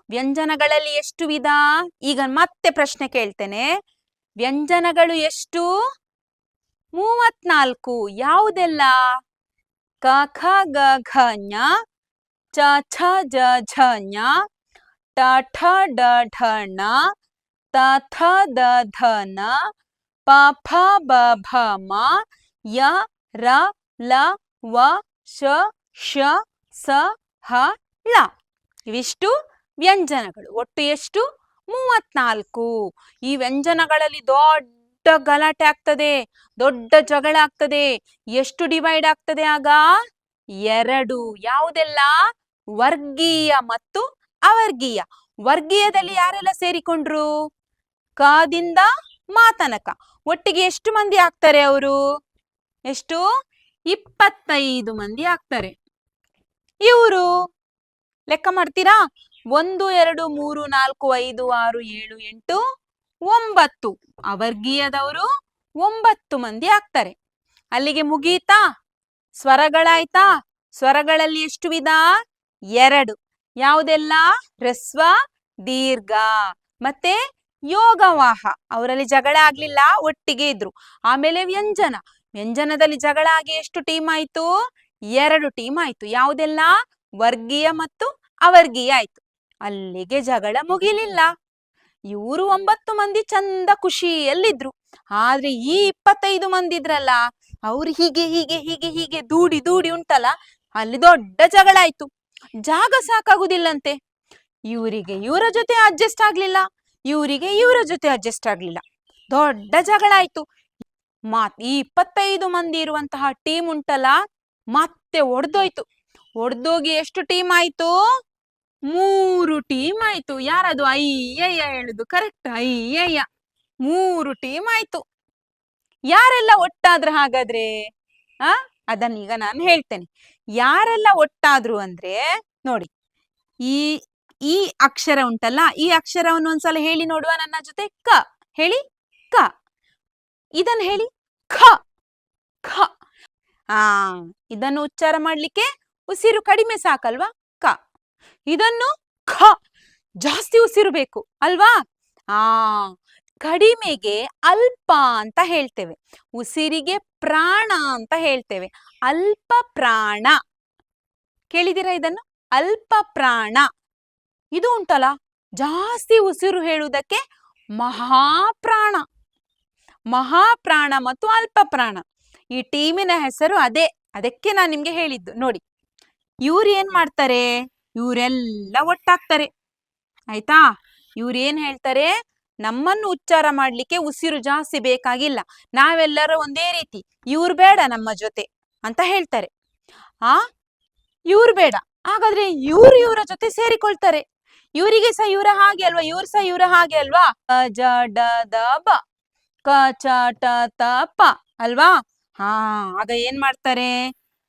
ವ್ಯಂಜನಗಳಲ್ಲಿ ಎಷ್ಟು ವಿಧ? ಈಗ ಮತ್ತೆ ಪ್ರಶ್ನೆ ಕೇಳ್ತೇನೆ. ವ್ಯಂಜನಗಳು ಎಷ್ಟು? 34. ಯಾವುದೆಲ್ಲ? ಕ ಖ ಗ ಘ ಞ, ಚ ಛ ಜ ಝ ಞ, ಟ ಠ ಡ ಢ ಣ, ತ ಥ ದ ಧ ನ, ಪ ಫ ಬ ಭ ಮ, ಯ ರ ಲ ವ ಶ ಷ ಸ ಹ ಳ. ಇವಿಷ್ಟು ವ್ಯಂಜನಗಳು. ಒಟ್ಟು ಎಷ್ಟು? 34. ಈ ವ್ಯಂಜನಗಳಲ್ಲಿ ದೊಡ್ಡ ಗಲಾಟೆ ಆಗ್ತದೆ, ದೊಡ್ಡ ಜಗಳ ಆಗ್ತದೆ. ಎಷ್ಟು ಡಿವೈಡ್ ಆಗ್ತದೆ ಆಗ? 2. ಯಾವುದೆಲ್ಲ? ವರ್ಗೀಯ ಮತ್ತು ಅವರ್ಗೀಯ. ವರ್ಗೀಯದಲ್ಲಿ ಯಾರೆಲ್ಲ ಸೇರಿಕೊಂಡ್ರು? ಕದಿಂದ ಮಾ ತನಕ. ಒಟ್ಟಿಗೆ ಎಷ್ಟು ಮಂದಿ ಆಗ್ತಾರೆ ಅವರು? ಎಷ್ಟು? 25 ಮಂದಿ ಆಗ್ತಾರೆ. ಇವರು ಲೆಕ್ಕ ಮಾಡ್ತೀರಾ? 1 2 3 4 5 6 7 8 9. ಅವರ್ಗೀಯದವರು 9 ಮಂದಿ ಆಗ್ತಾರೆ. ಅಲ್ಲಿಗೆ ಮುಗೀತಾ? ಸ್ವರಗಳಾಯ್ತಾ? ಸ್ವರಗಳಲ್ಲಿ ಎಷ್ಟು ವಿಧ? 2. ಯಾವುದೆಲ್ಲ? ಹ್ರಸ್ವ, ದೀರ್ಘ ಮತ್ತೆ ಯೋಗವಾಹ. ಅವರಲ್ಲಿ ಜಗಳ ಆಗ್ಲಿಲ್ಲ, ಒಟ್ಟಿಗೆ ಇದ್ರು. ಆಮೇಲೆ ವ್ಯಂಜನ. ವ್ಯಂಜನದಲ್ಲಿ ಜಗಳ ಆಗಿ ಎಷ್ಟು ಟೀಮ್ ಆಯ್ತು? 2 ಟೀಮ್ ಆಯ್ತು. ಯಾವುದೆಲ್ಲ? ವರ್ಗೀಯ ಮತ್ತು ಅವರ್ಗೀಯ ಆಯ್ತು. ಅಲ್ಲಿಗೆ ಜಗಳ ಮುಗಿಲಿಲ್ಲ. ಇವರು 9 ಮಂದಿ ಚಂದ ಖುಷಿಯಲ್ಲಿದ್ರು. ಆದ್ರೆ ಈ 25 ಮಂದಿ ಇದ್ರಲ್ಲ, ಅವ್ರು ಹೀಗೆ ಹೀಗೆ ಹೀಗೆ ಹೀಗೆ ದೂಡಿ ದೂಡಿ ಉಂಟಲ್ಲ, ಅಲ್ಲಿ ದೊಡ್ಡ ಜಗಳ ಆಯ್ತು. ಜಾಗ ಸಾಕಾಗುದಿಲ್ಲಂತೆ. ಇವರಿಗೆ ಇವರ ಜೊತೆ ಅಡ್ಜಸ್ಟ್ ಆಗ್ಲಿಲ್ಲ, ಇವರಿಗೆ ಇವರ ಜೊತೆ ಅಡ್ಜಸ್ಟ್ ಆಗ್ಲಿಲ್ಲ. ದೊಡ್ಡ ಜಗಳ ಆಯ್ತು. ಈ 25 ಮಂದಿ ಇರುವಂತಹ ಟೀಮ್ ಉಂಟಲ್ಲ, ಮತ್ತೆ ಒಡ್ದೋಯ್ತು. ಒಡ್ದೋಗಿ ಎಷ್ಟು ಟೀಮ್ ಆಯ್ತು? 3 ಟೀಮ್ ಆಯ್ತು. ಯಾರದು ಅಯ್ಯಯ್ಯ ಹೇಳುದು? ಕರೆಕ್ಟ್, ಅಯ್ಯಯ್ಯ. 3 ಟೀಮ್ ಆಯ್ತು. ಯಾರೆಲ್ಲ ಒಟ್ಟಾದ್ರು ಹಾಗಾದ್ರೆ? ಅದನ್ನೀಗ ನಾನು ಹೇಳ್ತೇನೆ. ಯಾರೆಲ್ಲ ಒಟ್ಟಾದ್ರು ಅಂದ್ರೆ ನೋಡಿ, ಈ ಈ ಅಕ್ಷರ ಉಂಟಲ್ಲ, ಈ ಅಕ್ಷರವನ್ನು ಒಂದ್ಸಲ ಹೇಳಿ ನೋಡುವ ನನ್ನ ಜೊತೆ. ಕ ಹೇಳಿ. ಕ. ಇದನ್ನು ಹೇಳಿ. ಖ. ಖ. ಇದನ್ನು ಉಚ್ಚಾರ ಮಾಡ್ಲಿಕ್ಕೆ ಉಸಿರು ಕಡಿಮೆ ಸಾಕಲ್ವಾ? ಕ. ಇದನ್ನು ಖ. ಜಾಸ್ತಿ ಉಸಿರು ಬೇಕು ಅಲ್ವಾ? ಕಡಿಮೆಗೆ ಅಲ್ಪ ಅಂತ ಹೇಳ್ತೇವೆ, ಉಸಿರಿಗೆ ಪ್ರಾಣ ಅಂತ ಹೇಳ್ತೇವೆ. ಅಲ್ಪ ಪ್ರಾಣ. ಕೇಳಿದಿರಾ ಇದನ್ನು? ಅಲ್ಪ ಪ್ರಾಣ. ಇದು ಉಂಟಲ್ಲ, ಜಾಸ್ತಿ ಉಸಿರು ಹೇಳುವುದಕ್ಕೆ ಮಹಾಪ್ರಾಣ. ಮಹಾಪ್ರಾಣ ಮತ್ತು ಅಲ್ಪ ಪ್ರಾಣ, ಈ ಟೀಮಿನ ಹೆಸರು ಅದೇ. ಅದಕ್ಕೆ ನಾನು ನಿಮ್ಗೆ ಹೇಳಿದ್ದು. ನೋಡಿ, ಇವ್ರು ಏನ್ ಮಾಡ್ತಾರೆ? ಇವರೆಲ್ಲ ಒಟ್ಟಾಗ್ತಾರೆ. ಆಯ್ತಾ? ಇವ್ರು ಏನ್ ಹೇಳ್ತಾರೆ? ನಮ್ಮನ್ನು ಉಚ್ಚಾರ ಮಾಡ್ಲಿಕ್ಕೆ ಉಸಿರು ಜಾಸ್ತಿ ಬೇಕಾಗಿಲ್ಲ, ನಾವೆಲ್ಲರೂ ಒಂದೇ ರೀತಿ, ಇವ್ರು ಬೇಡ ನಮ್ಮ ಜೊತೆ ಅಂತ ಹೇಳ್ತಾರೆ. ಇವ್ರು ಬೇಡ, ಹಾಗಾದ್ರೆ ಇವ್ರು ಇವರ ಜೊತೆ ಸೇರಿಕೊಳ್ತಾರೆ. ಇವರಿಗೆ ಸಹ ಇವರ ಹಾಗೆ ಅಲ್ವಾ, ಇವ್ರು ಸಹ ಇವರ ಹಾಗೆ ಅಲ್ವಾ? ಜ ಡ ದ ಬ, ಕ ಚ ಟ ತ ಪ ಅಲ್ವಾ? ಆಗ ಏನ್ ಮಾಡ್ತಾರೆ?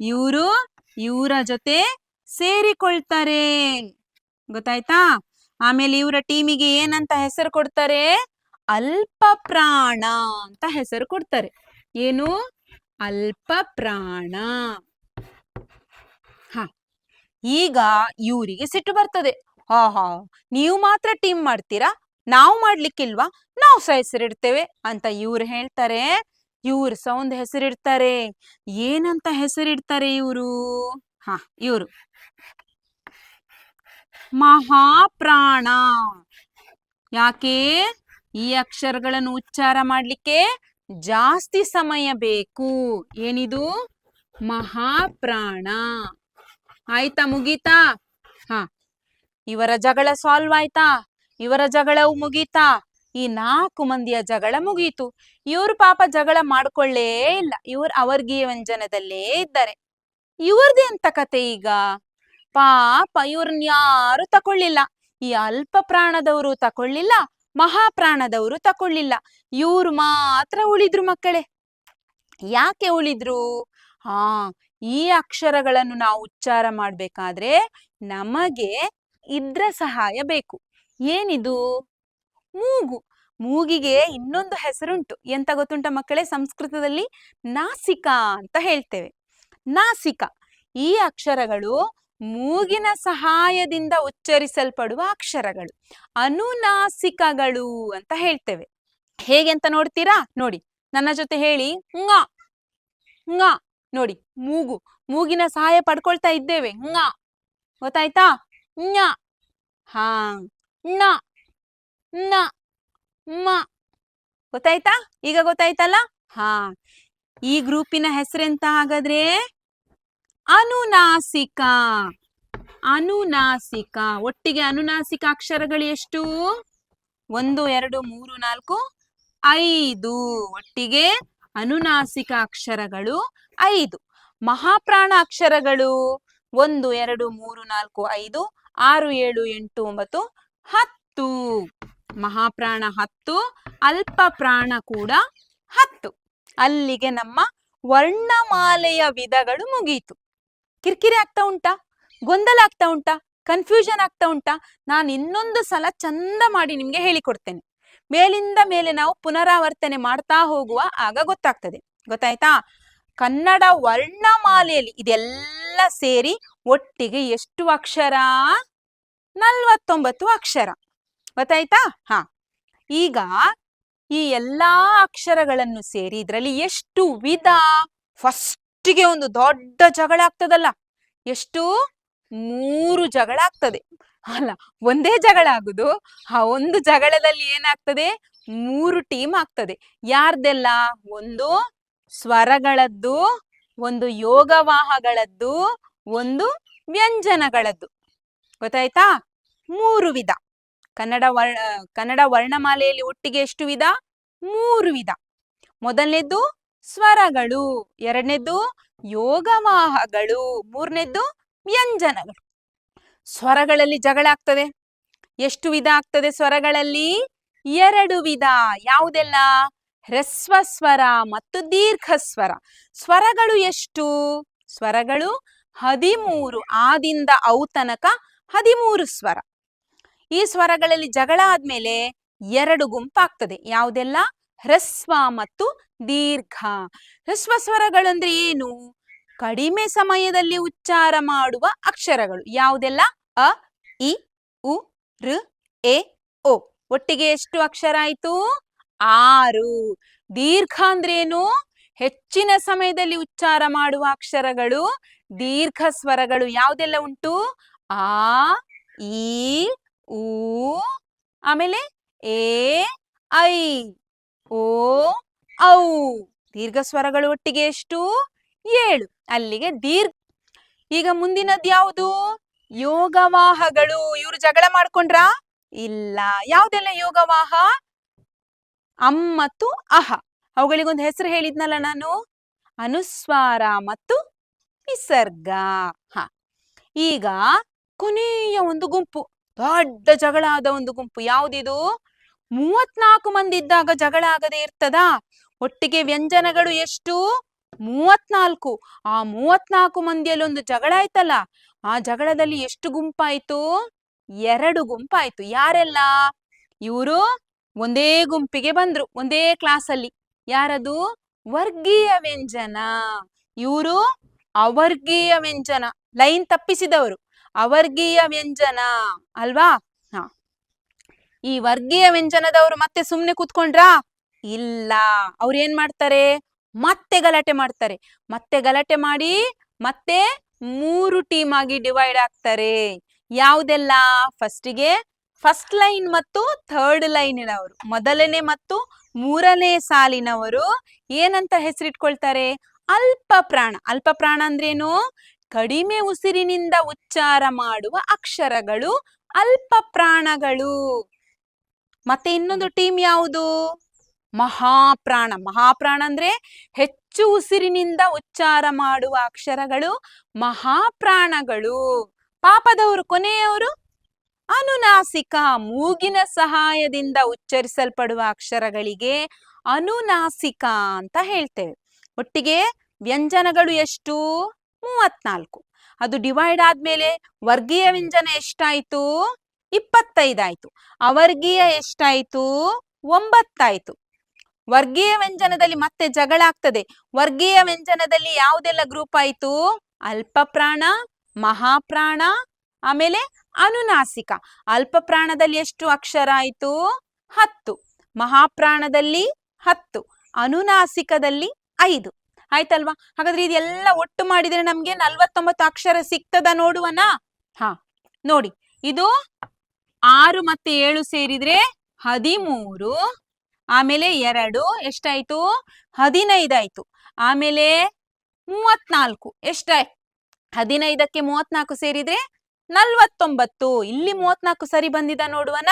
ಇವರು ಇವರ ಜೊತೆ ಸೇರಿಕೊಳ್ತಾರೆ. ಗೊತ್ತಾಯ್ತಾ? ಆಮೇಲೆ ಇವರ ಟೀಮಿಗೆ ಏನಂತ ಹೆಸರು ಕೊಡ್ತಾರೆ? ಅಲ್ಪ ಪ್ರಾಣ ಅಂತ ಹೆಸರು ಕೊಡ್ತಾರೆ. ಏನು? ಅಲ್ಪ ಪ್ರಾಣ. ಈಗ ಇವರಿಗೆ ಸಿಟ್ಟು ಬರ್ತದೆ. ನೀವು ಮಾತ್ರ ಟೀಮ್ ಮಾಡ್ತೀರಾ, ನಾವು ಮಾಡ್ಲಿಕ್ಕಿಲ್ವಾ? ನಾವು ಸಹ ಹೆಸರಿಡ್ತೇವೆ ಅಂತ ಇವ್ರು ಹೇಳ್ತಾರೆ. ಇವ್ರು ಸಹ ಒಂದು ಹೆಸರಿಡ್ತಾರೆ. ಏನಂತ ಹೆಸರಿಡ್ತಾರೆ ಇವರು? ಇವರು ಮಹಾಪ್ರಾಣ. ಯಾಕೆ? ಈ ಅಕ್ಷರಗಳನ್ನು ಉಚ್ಚಾರ ಮಾಡ್ಲಿಕ್ಕೆ ಜಾಸ್ತಿ ಸಮಯ ಬೇಕು. ಏನಿದು? ಮಹಾಪ್ರಾಣ. ಆಯ್ತಾ? ಮುಗೀತಾ? ಇವರ ಜಗಳ ಸಾಲ್ವ್ ಆಯ್ತಾ? ಇವರ ಜಗಳವು ಮುಗೀತಾ? ಈ 4 ಮಂದಿಯ ಜಗಳ ಮುಗೀತು. ಇವರು ಪಾಪ ಜಗಳ ಮಾಡ್ಕೊಳ್ಳೇ ಇಲ್ಲ, ಇವರು ಅವರ್ಗೀಯ ವ್ಯಂಜನದಲ್ಲೇ ಇದ್ದಾರೆ. ಇವ್ರದ್ದು ಎಂತ ಕತೆ ಈಗ? ಪಾಪ ಇವ್ರನ್ನ ಯಾರು ತಕೊಳ್ಳಿಲ್ಲ. ಈ ಅಲ್ಪ ಪ್ರಾಣದವರು ತಕೊಳ್ಳಿಲ್ಲ, ಮಹಾಪ್ರಾಣದವರು ತಕೊಳ್ಳಿಲ್ಲ. ಇವ್ರು ಮಾತ್ರ ಉಳಿದ್ರು ಮಕ್ಕಳೇ. ಯಾಕೆ ಉಳಿದ್ರು? ಈ ಅಕ್ಷರಗಳನ್ನು ನಾವು ಉಚ್ಚಾರ ಮಾಡ್ಬೇಕಾದ್ರೆ ನಮಗೆ ಇದ್ರ ಸಹಾಯ ಬೇಕು. ಏನಿದು? ಮೂಗು. ಮೂಗಿಗೆ ಇನ್ನೊಂದು ಹೆಸರುಂಟು. ಎಂತ ಗೊತ್ತುಂಟ ಮಕ್ಕಳೇ? ಸಂಸ್ಕೃತದಲ್ಲಿ ನಾಸಿಕ ಅಂತ ಹೇಳ್ತೇವೆ. ನಾಸಿಕ. ಈ ಅಕ್ಷರಗಳು ಮೂಗಿನ ಸಹಾಯದಿಂದ ಉಚ್ಚರಿಸಲ್ಪಡುವ ಅಕ್ಷರಗಳು, ಅನುನಾಸಿಕಗಳು ಅಂತ ಹೇಳ್ತೇವೆ. ಹೇಗೆ ಅಂತ ನೋಡ್ತೀರಾ? ನೋಡಿ, ನನ್ನ ಜೊತೆ ಹೇಳಿ. ಂಗ ಂಗ ನೋಡಿ, ಮೂಗು, ಮೂಗಿನ ಸಹಾಯ ಪಡ್ಕೊಳ್ತಾ ಇದ್ದೇವೆ. ಂಗ ಗೊತ್ತಾಯ್ತಾ? ಞ ಹಾ, ಣ ನ ಮ ಗೊತ್ತಾಯ್ತಾ? ಈಗ ಗೊತ್ತಾಯ್ತಲ್ಲ? ಹಾ, ಈ ಗ್ರೂಪಿನ ಹೆಸರೆಂತ ಹಾಗಾದ್ರೆ? ಅನುನಾಸಿಕ. ಅನುನಾಸಿಕ. ಒಟ್ಟಿಗೆ ಅನುನಾಸಿಕ ಅಕ್ಷರಗಳು ಎಷ್ಟು? 1 2 3 4 5. ಒಟ್ಟಿಗೆ ಅನುನಾಸಿಕ ಅಕ್ಷರಗಳು 5. ಮಹಾಪ್ರಾಣ ಅಕ್ಷರಗಳು 1 2 3 4 5 6 7 8 9 10. ಮಹಾಪ್ರಾಣ 10, ಅಲ್ಪ ಪ್ರಾಣ ಕೂಡ 10. ಅಲ್ಲಿಗೆ ನಮ್ಮ ವರ್ಣಮಾಲೆಯ ವಿಧಗಳು ಮುಗಿಯಿತು. ಕಿರಿಕಿರಿ ಆಗ್ತಾ ಉಂಟಾ? ಗೊಂದಲ ಆಗ್ತಾ ಉಂಟಾ? ಕನ್ಫ್ಯೂಷನ್ ಆಗ್ತಾ ಉಂಟಾ? ನಾನು ಇನ್ನೊಂದು ಸಲ ಚಂದ ಮಾಡಿ ನಿಮ್ಗೆ ಹೇಳಿಕೊಡ್ತೇನೆ. ಮೇಲಿಂದ ಮೇಲೆ ನಾವು ಪುನರಾವರ್ತನೆ ಮಾಡ್ತಾ ಹೋಗುವ, ಆಗ ಗೊತ್ತಾಗ್ತದೆ. ಗೊತ್ತಾಯ್ತಾ? ಕನ್ನಡ ವರ್ಣಮಾಲೆಯಲ್ಲಿ ಇದೆಲ್ಲ ಸೇರಿ ಒಟ್ಟಿಗೆ ಎಷ್ಟು ಅಕ್ಷರ? 49 ಅಕ್ಷರ. ಗೊತ್ತಾಯ್ತಾ? ಹಾ, ಈಗ ಈ ಎಲ್ಲಾ ಅಕ್ಷರಗಳನ್ನು ಸೇರಿ ಇದರಲ್ಲಿ ಎಷ್ಟು ವಿಧ? ಫಸ್ಟಿಗೆ ಒಂದು ದೊಡ್ಡ ಜಗಳ ಆಗ್ತದಲ್ಲ. ಎಷ್ಟು? 3 ಜಗಳ ಆಗ್ತದೆ. ಅಲ್ಲ, ಒಂದೇ ಜಗಳ ಆಗುದು. ಆ ಒಂದು ಜಗಳದಲ್ಲಿ ಏನಾಗ್ತದೆ? 3 ಟೀಮ್ ಆಗ್ತದೆ. ಯಾರ್ದೆಲ್ಲ? ಒಂದು ಸ್ವರಗಳದ್ದು, ಒಂದು ಯೋಗವಾಹಗಳದ್ದು, ಒಂದು ವ್ಯಂಜನಗಳದ್ದು. ಗೊತ್ತಾಯ್ತಾ? 3 ವಿಧ. ಕನ್ನಡ ವರ್ಣಮಾಲೆಯಲ್ಲಿ ಒಟ್ಟಿಗೆ ಎಷ್ಟು ವಿಧ? 3 ವಿಧ. ಮೊದಲನೇದ್ದು ಸ್ವರಗಳು, ಎರಡನೇದ್ದು ಯೋಗವಾಹಗಳು, ಮೂರನೇದ್ದು ವ್ಯಂಜನಗಳು. ಸ್ವರಗಳಲ್ಲಿ ಜಗಳ ಆಗ್ತದೆ. ಎಷ್ಟು ವಿಧ ಆಗ್ತದೆ ಸ್ವರಗಳಲ್ಲಿ? 2 ವಿಧ. ಯಾವುದೆಲ್ಲ? ಹ್ರಸ್ವ ಸ್ವರ ಮತ್ತು ದೀರ್ಘ ಸ್ವರ. ಸ್ವರಗಳು ಎಷ್ಟು? ಸ್ವರಗಳು 13. ಆದಿಂದ ಔ ತನಕ 13 ಸ್ವರ. ಈ ಸ್ವರಗಳಲ್ಲಿ ಜಗಳ ಆದ್ಮೇಲೆ 2 ಗುಂಪಾಗ್ತದೆ. ಯಾವುದೆಲ್ಲ? ಹ್ರಸ್ವ ಮತ್ತು ದೀರ್ಘ. ಹ್ರಸ್ವ ಸ್ವರಗಳು ಅಂದ್ರೆ ಏನು? ಕಡಿಮೆ ಸಮಯದಲ್ಲಿ ಉಚ್ಚಾರ ಮಾಡುವ ಅಕ್ಷರಗಳು. ಯಾವುದೆಲ್ಲ? ಅ, ಇ, ಉ, ಋ, ಎ, ಓ. ಒಟ್ಟಿಗೆ ಎಷ್ಟು ಅಕ್ಷರ ಆಯ್ತು? 6. ದೀರ್ಘ ಅಂದ್ರೇನು? ಹೆಚ್ಚಿನ ಸಮಯದಲ್ಲಿ ಉಚ್ಚಾರ ಮಾಡುವ ಅಕ್ಷರಗಳು ದೀರ್ಘ ಸ್ವರಗಳು. ಯಾವುದೆಲ್ಲ ಉಂಟು? ಆ, ಈ, ಊ, ಆಮೇಲೆ ಎ, ಐ, ಓ, ಔ. ದೀರ್ಘ ಸ್ವರಗಳು ಒಟ್ಟಿಗೆ ಎಷ್ಟು? 7. ಅಲ್ಲಿಗೆ ದೀರ್ಘ. ಈಗ ಮುಂದಿನದ್ದು ಯಾವುದು? ಯೋಗವಾಹಗಳು. ಇವರು ಜಗಳ ಮಾಡ್ಕೊಂಡ್ರಾ? ಇಲ್ಲ. ಯಾವುದೆಲ್ಲ ಯೋಗವಾಹ? ಅಂ ಮತ್ತು ಅಹ. ಅವುಗಳಿಗೊಂದು ಹೆಸರು ಹೇಳಿದ್ನಲ್ಲ ನಾನು, ಅನುಸ್ವಾರ ಮತ್ತು ವಿಸರ್ಗ. ಹ, ಈಗ ಕೊನೆಯ ಒಂದು ಗುಂಪು, ದೊಡ್ಡ ಜಗಳ ಆದ ಒಂದು ಗುಂಪು. ಯಾವುದಿದು? 34 ಮಂದಿ ಇದ್ದಾಗ ಜಗಳ ಆಗದೆ ಇರ್ತದಾ? ಒಟ್ಟಿಗೆ ವ್ಯಂಜನಗಳು ಎಷ್ಟು? 34. ಆ 34 ಮಂದಿಯಲ್ಲಿ ಒಂದು ಜಗಳ ಆಯ್ತಲ್ಲ, ಆ ಜಗಳದಲ್ಲಿ ಎಷ್ಟು ಗುಂಪಾಯ್ತು? 2 ಗುಂಪಾಯ್ತು. ಯಾರೆಲ್ಲ? ಇವರು ಒಂದೇ ಗುಂಪಿಗೆ ಬಂದ್ರು, ಒಂದೇ ಕ್ಲಾಸಲ್ಲಿ. ಯಾರದು? ವರ್ಗೀಯ ವ್ಯಂಜನ. ಇವರು ಅವರ್ಗೀಯ ವ್ಯಂಜನ, ಲೈನ್ ತಪ್ಪಿಸಿದವರು. ಅವರ್ಗೀಯ ವ್ಯಂಜನ ಅಲ್ವಾ? ಹ, ಈ ವರ್ಗೀಯ ವ್ಯಂಜನದವರು ಮತ್ತೆ ಸುಮ್ನೆ ಕೂತ್ಕೊಂಡ್ರಾ? ಇಲ್ಲ. ಅವ್ರು ಏನ್ ಮಾಡ್ತಾರೆ? ಮತ್ತೆ ಗಲಾಟೆ ಮಾಡ್ತಾರೆ. ಮತ್ತೆ ಗಲಾಟೆ ಮಾಡಿ ಮತ್ತೆ 3 ಟೀಮ್ ಆಗಿ ಡಿವೈಡ್ ಆಗ್ತಾರೆ. ಯಾವುದೆಲ್ಲ? ಫಸ್ಟಿಗೆ ಫಸ್ಟ್ ಲೈನ್ ಮತ್ತು ಥರ್ಡ್ ಲೈನಿನವರು, ಮೊದಲನೇ ಮತ್ತು 3ನೇ ಸಾಲಿನವರು ಏನಂತ ಹೆಸರಿಟ್ಕೊಳ್ತಾರೆ? ಅಲ್ಪ ಪ್ರಾಣ. ಅಲ್ಪ ಪ್ರಾಣ ಅಂದ್ರೇನು? ಕಡಿಮೆ ಉಸಿರಿನಿಂದ ಉಚ್ಚಾರ ಮಾಡುವ ಅಕ್ಷರಗಳು ಅಲ್ಪ ಪ್ರಾಣಗಳು. ಮತ್ತೆ ಇನ್ನೊಂದು ಟೀಮ್ ಯಾವುದು? ಮಹಾಪ್ರಾಣ. ಮಹಾಪ್ರಾಣ ಅಂದ್ರೆ ಹೆಚ್ಚು ಉಸಿರಿನಿಂದ ಉಚ್ಚಾರ ಮಾಡುವ ಅಕ್ಷರಗಳು ಮಹಾಪ್ರಾಣಗಳು. ಪಾಪದವರು, ಕೊನೆಯವರು ಅನುನಾಸಿಕ. ಮೂಗಿನ ಸಹಾಯದಿಂದ ಉಚ್ಚರಿಸಲ್ಪಡುವ ಅಕ್ಷರಗಳಿಗೆ ಅನುನಾಸಿಕ ಅಂತ ಹೇಳ್ತೇವೆ. ಒಟ್ಟಿಗೆ ವ್ಯಂಜನಗಳು ಎಷ್ಟು? 34. ಅದು ಡಿವೈಡ್ ಆದ್ಮೇಲೆ ವರ್ಗೀಯ ವ್ಯಂಜನ ಎಷ್ಟಾಯ್ತು? 25 ಆಯ್ತು. ಅವರ್ಗೀಯ ಎಷ್ಟಾಯ್ತು? 9 ಆಯ್ತು. ವರ್ಗೀಯ ವ್ಯಂಜನದಲ್ಲಿ ಮತ್ತೆ ಜಗಳ ಆಗ್ತದೆ. ವರ್ಗೀಯ ವ್ಯಂಜನದಲ್ಲಿ ಯಾವುದೆಲ್ಲ ಗ್ರೂಪ್ ಆಯ್ತು? ಅಲ್ಪ ಪ್ರಾಣ, ಮಹಾಪ್ರಾಣ, ಆಮೇಲೆ ಅನುನಾಸಿಕ. ಅಲ್ಪ ಪ್ರಾಣದಲ್ಲಿ ಎಷ್ಟು ಅಕ್ಷರ ಆಯ್ತು? 10. ಮಹಾಪ್ರಾಣದಲ್ಲಿ 10, ಅನುನಾಸಿಕದಲ್ಲಿ 5. ಆಯ್ತಲ್ವಾ? ಹಾಗಾದ್ರೆ ಇದೆಲ್ಲ ಒಟ್ಟು ಮಾಡಿದ್ರೆ ನಮ್ಗೆ 49 ಅಕ್ಷರ ಸಿಗ್ತದ ನೋಡುವನ? ಹಾ, ನೋಡಿ, ಇದು 6 ಮತ್ತೆ 7 ಸೇರಿದ್ರೆ 13, ಆಮೇಲೆ 2 ಎಷ್ಟಾಯ್ತು? 15 ಆಯ್ತು. ಆಮೇಲೆ 34 ಎಷ್ಟಾಯ್ತು? 15ಕ್ಕೆ 34 ಸೇರಿದ್ರೆ 49. ಇಲ್ಲಿ 34 ಸರಿ ಬಂದಿದ ನೋಡುವನ?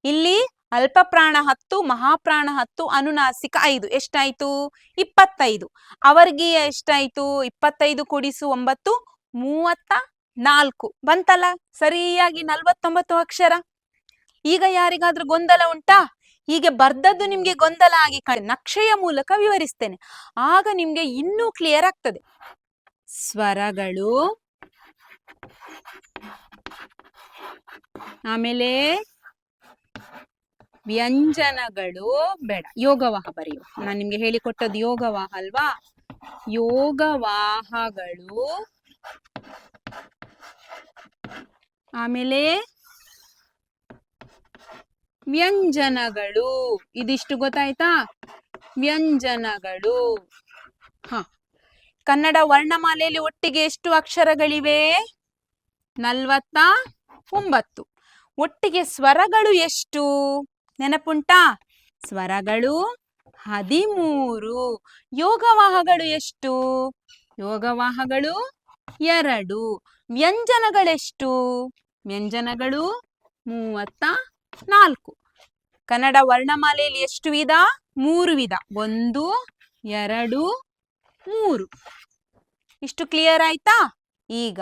ಇಲ್ಲಿ ಅಲ್ಪ ಪ್ರಾಣ 10, ಮಹಾಪ್ರಾಣ 10, ಅನುನಾಸಿಕ 5 ಎಷ್ಟಾಯ್ತು? 25. ಅವರ್ಗೀಯ ಎಷ್ಟಾಯ್ತು? 25 ಕೂಡಿಸು 9 34 ಬಂತಲ್ಲ? ಸರಿಯಾಗಿ 49 ಅಕ್ಷರ. ಈಗ ಯಾರಿಗಾದ್ರೂ ಗೊಂದಲ ಉಂಟಾ? ಹೀಗೆ ಬರ್ದದ್ದು ನಿಮ್ಗೆ ಗೊಂದಲ ಆಗಿ ನಕ್ಷೆಯ ಮೂಲಕ ವಿವರಿಸ್ತೇನೆ, ಆಗ ನಿಮ್ಗೆ ಇನ್ನೂ ಕ್ಲಿಯರ್ ಆಗ್ತದೆ. ಸ್ವರಗಳು, ಆಮೇಲೆ ವ್ಯಂಜನಗಳು, ಬೇಡ ಯೋಗವಾಹ ಬರೆಯುವ. ನಾನು ನಿಮ್ಗೆ ಹೇಳಿಕೊಟ್ಟದ್ದು ಯೋಗವಾಹ ಅಲ್ವಾ? ಯೋಗವಾಹಗಳು, ಆಮೇಲೆ ವ್ಯಂಜನಗಳು. ಇದಿಷ್ಟು ಗೊತ್ತಾಯ್ತಾ? ವ್ಯಂಜನಗಳು. ಹ, ಕನ್ನಡ ವರ್ಣಮಾಲೆಯಲ್ಲಿ ಒಟ್ಟಿಗೆ ಎಷ್ಟು ಅಕ್ಷರಗಳಿವೆ? 49. ಒಟ್ಟಿಗೆ ಸ್ವರಗಳು ಎಷ್ಟು ನೆನಪುಂಟಾ? ಸ್ವರಗಳು 13. ಯೋಗವಾಹಗಳು ಎಷ್ಟು? ಯೋಗವಾಹಗಳು 2. ವ್ಯಂಜನಗಳೆಷ್ಟು? ವ್ಯಂಜನಗಳು 34. ಕನ್ನಡ ವರ್ಣಮಾಲೆಯಲ್ಲಿ ಎಷ್ಟು ವಿಧ? 3 ವಿಧ. 1, 2, 3. ಇಷ್ಟು ಕ್ಲಿಯರ್ ಆಯ್ತಾ? ಈಗ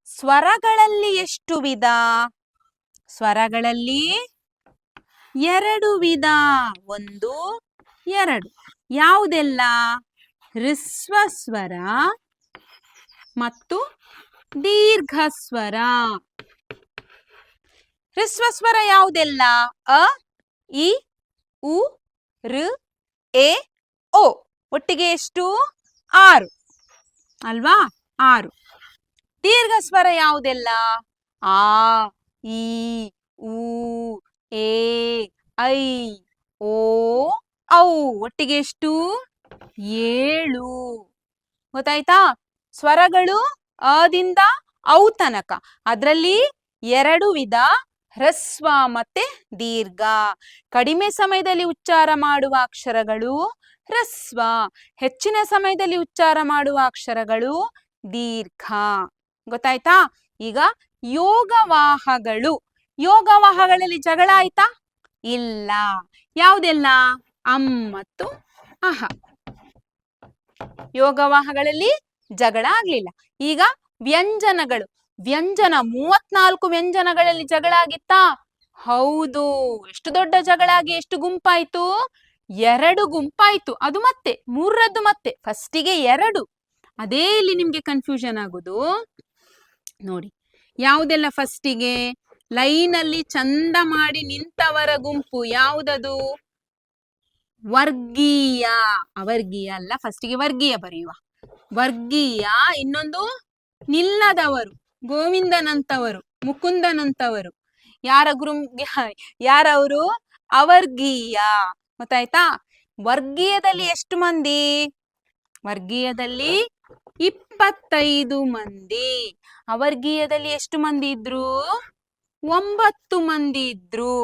ಸ್ವರಗಳಲ್ಲಿ ಎಷ್ಟು ವಿಧ? ಸ್ವರಗಳಲ್ಲಿ 2 ವಿಧ. 1, 2. ಯಾವುದೆಲ್ಲ? ಹ್ರಸ್ವ ಸ್ವರ ಮತ್ತು ದೀರ್ಘ ಸ್ವರ. ಹ್ರಸ್ವ ಸ್ವರ ಯಾವುದೆಲ್ಲ? ಅ, ಇ, ಉ, ಋ, ಎ, ಓ. ಒಟ್ಟಿಗೆ ಎಷ್ಟು? 6 ಅಲ್ವಾ? 6. ದೀರ್ಘ ಸ್ವರ ಯಾವುದೆಲ್ಲ? ಆ, ಈ, ಉ, ಎ, ಐ, ಓ, ಔ. ಒಟ್ಟಿಗೆ ಎಷ್ಟು? 7. ಗೊತ್ತಾಯ್ತಾ? ಸ್ವರಗಳು ಅದಿಂದ ಔ ತನಕ. ಅದರಲ್ಲಿ 2 ವಿಧ, ಹ್ರಸ್ವ ಮತ್ತೆ ದೀರ್ಘ. ಕಡಿಮೆ ಸಮಯದಲ್ಲಿ ಉಚ್ಚಾರ ಮಾಡುವ ಅಕ್ಷರಗಳು ಹ್ರಸ್ವ, ಹೆಚ್ಚಿನ ಸಮಯದಲ್ಲಿ ಉಚ್ಚಾರ ಮಾಡುವ ಅಕ್ಷರಗಳು ದೀರ್ಘ. ಗೊತ್ತಾಯ್ತಾ? ಈಗ ಯೋಗವಾಹಗಳು. ಯೋಗವಾಹಗಳಲ್ಲಿ ಜಗಳ ಆಯ್ತಾ? ಇಲ್ಲ. ಯಾವುದೆಲ್ಲ? ಅಂ ಮತ್ತು ಅಹ. ಯೋಗವಾಹಗಳಲ್ಲಿ ಜಗಳ ಆಗ್ಲಿಲ್ಲ. ಈಗ ವ್ಯಂಜನಗಳು. ವ್ಯಂಜನ 34 ವ್ಯಂಜನಗಳಲ್ಲಿ ಜಗಳ ಆಗಿತ್ತಾ? ಹೌದು. ಎಷ್ಟು ದೊಡ್ಡ ಜಗಳ ಆಗಿ ಎಷ್ಟು ಗುಂಪಾಯ್ತು? 2 ಗುಂಪಾಯ್ತು. ಅದು ಮತ್ತೆ 3ರದ್ದು ಮತ್ತೆ ಫಸ್ಟಿಗೆ 2. ಅದೇ ಇಲ್ಲಿ ನಿಮ್ಗೆ ಕನ್ಫ್ಯೂಷನ್ ಆಗುದು. ನೋಡಿ, ಯಾವುದೆಲ್ಲ ಫಸ್ಟಿಗೆ? ಲೈನಲ್ಲಿ ಚಂದ ಮಾಡಿ ನಿಂತವರ ಗುಂಪು ಯಾವುದದು? ವರ್ಗೀಯ. ಅವರ್ಗೀಯ ಅಲ್ಲ, ಫಸ್ಟಿಗೆ ವರ್ಗೀಯ ಬರೆಯುವ. ವರ್ಗೀಯ. ಇನ್ನೊಂದು ನಿಲ್ಲದವರು, ಗೋವಿಂದನಂತವರು, ಮುಕುಂದನಂತವರು. ಯಾರವರು? ಅವರ್ಗೀಯ. ಗೊತ್ತಾಯ್ತಾ? ವರ್ಗೀಯದಲ್ಲಿ ಎಷ್ಟು ಮಂದಿ? ವರ್ಗೀಯದಲ್ಲಿ 25 ಮಂದಿ. ಅವರ್ಗೀಯದಲ್ಲಿ ಎಷ್ಟು ಮಂದಿ ಇದ್ರು? 9 ಮಂದಿ ಇದ್ರು.